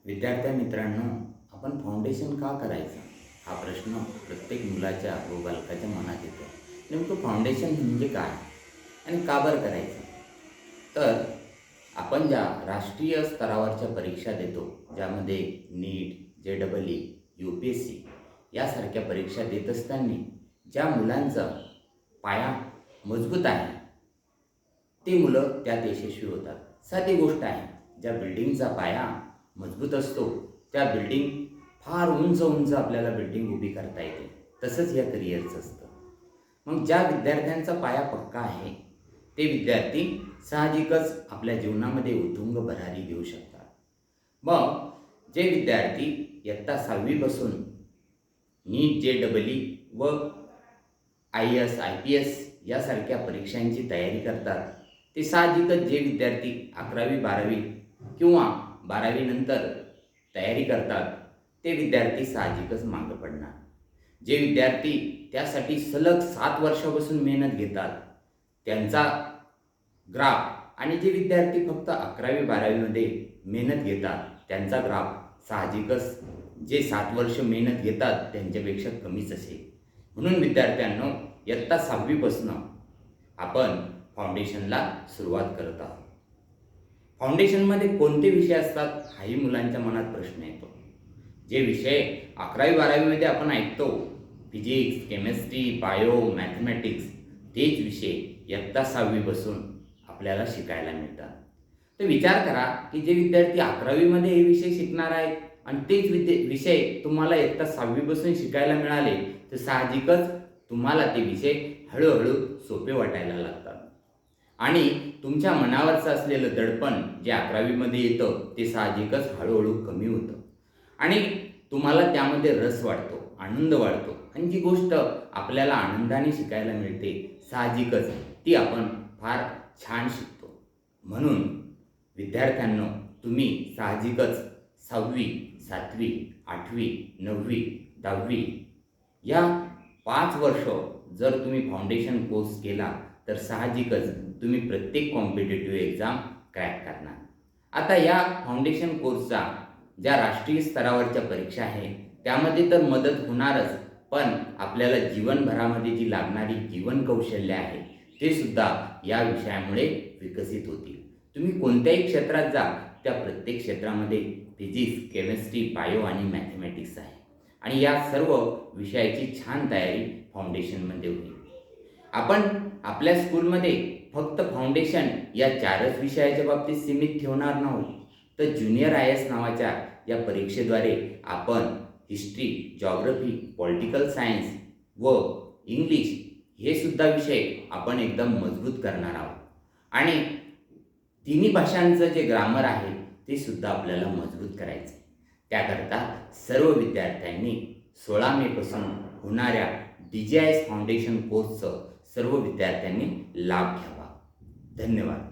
विद्यार्थी मित्रांनो, आपण फाउंडेशन का करायचं हा प्रश्न प्रत्येक मुलाच्या व बालकाच्या मनात येतो. नेमकं फाउंडेशन म्हणजे काय आणि का बरं करायचं? तर आपण ज्या राष्ट्रीय स्तरावरच्या परीक्षा देतो, ज्यामध्ये नीट, JEE, UPSC यासारख्या परीक्षा देत असताना ज्या मुलांचा पाया मजबूत आहे ती मुलं त्यात यशस्वी होतात. साधी गोष्ट आहे, ज्या बिल्डिंगचा पाया मजबूत असतो त्या बिल्डिंग फार उंच उंच आपल्याला बिल्डिंग उभी करता येते. तसंच या करिअरचं असतं. मग ज्या विद्यार्थ्यांचा पाया पक्का आहे ते विद्यार्थी साहजिकच आपल्या जीवनामध्ये उत्तुंग भरारी घेऊ शकतात. मग जे विद्यार्थी इयत्ता 6वी पासून नीट, JEE व IAS, IPS यासारख्या परीक्षांची तयारी करतात, ते साहजिकच जे विद्यार्थी 11वी 12वी किंवा 12वी नंतर तयारी करतात ते विद्यार्थी साहजिकच मागे पडणार. जे विद्यार्थी त्यासाठी सलग 7 वर्षापासून मेहनत घेतात त्यांचा ग्राफ आणि जे विद्यार्थी फक्त 11वी 12वीमध्ये मेहनत घेतात त्यांचा ग्राफ साहजिकच जे 7 वर्ष मेहनत घेतात त्यांच्यापेक्षा कमीच असेल. म्हणून विद्यार्थ्यांनो, इयत्ता 6वी पासून आपण फाउंडेशनला सुरुवात करत आहोत. फाउंडेशनमध्ये कोणते विषय असतात हाही मुलांच्या मनात प्रश्न येतो. जे विषय 11वी 12वीमध्ये आपण ऐकतो, फिजिक्स, केमिस्ट्री, बायो, मॅथमॅटिक्स, तेच विषय इयत्ता 6वी पासून आपल्याला शिकायला मिळतात. तर विचार करा की जे विद्यार्थी 11वीमध्ये हे विषय शिकणार आहेत आणि तेच विषय तुम्हाला इयत्ता 6वी पासून शिकायला मिळाले तर साहजिकच तुम्हाला ते विषय हळूहळू सोपे वाटायला लागतात आणि तुमच्या मनावरचं असलेलं दडपण जे 11वीमध्ये येतं ते साहजिकच हळूहळू कमी होतं आणि तुम्हाला त्यामध्ये रस वाटतो, आनंद वाटतो आणि जी गोष्ट आपल्याला आनंदाने शिकायला मिळते साहजिकच ती आपण फार छान शिकतो. म्हणून विद्यार्थ्यांनो, तुम्ही साहजिकच 6वी, 7वी, 8वी, 9वी, 10वी या 5 वर्ष जर तुम्ही फाउंडेशन कोर्स केला तर साहजिकच तुम्ही प्रत्येक कॉम्पिटिटिव्ह एक्झाम क्रॅक करणार. आता या फाउंडेशन कोर्सचा ज्या राष्ट्रीय स्तरावरच्या परीक्षा आहे त्यामध्ये तर मदत होणारच, पण आपल्याला जीवनभरामध्ये जी लागणारी जीवन कौशल्य आहे ते सुद्धा या विषयामुळे विकसित होतील. तुम्ही कोणत्याही क्षेत्रात जा, त्या प्रत्येक क्षेत्रामध्ये फिजिक्स, केमिस्ट्री, बायो आणि मॅथमॅटिक्स आहे आणि या सर्व विषयाची छान तयारी फाउंडेशनमध्ये होईल. आपण आपल्या स्कूलमध्ये फक्त फाउंडेशन या 4च विषयाच्या बाबतीत सीमित ठेवणार नाहोत, तर ज्युनियर IAS नावाच्या या परीक्षेद्वारे आपण हिस्ट्री, जॉग्रफी, पॉलिटिकल सायन्स व इंग्लिश हे सुद्धा विषय आपण एकदम मजबूत करणार आहोत आणि तिन्ही भाषांचं जे ग्रामर आहे ते सुद्धा आपल्याला मजबूत करायचं आहे. त्याकरता सर्व विद्यार्थ्यांनी 16 मे पासून होणाऱ्या DGIS फाउंडेशन कोर्सचं सर्व विद्यार्थ्यांनी लाभ घ्यावा. धन्यवाद.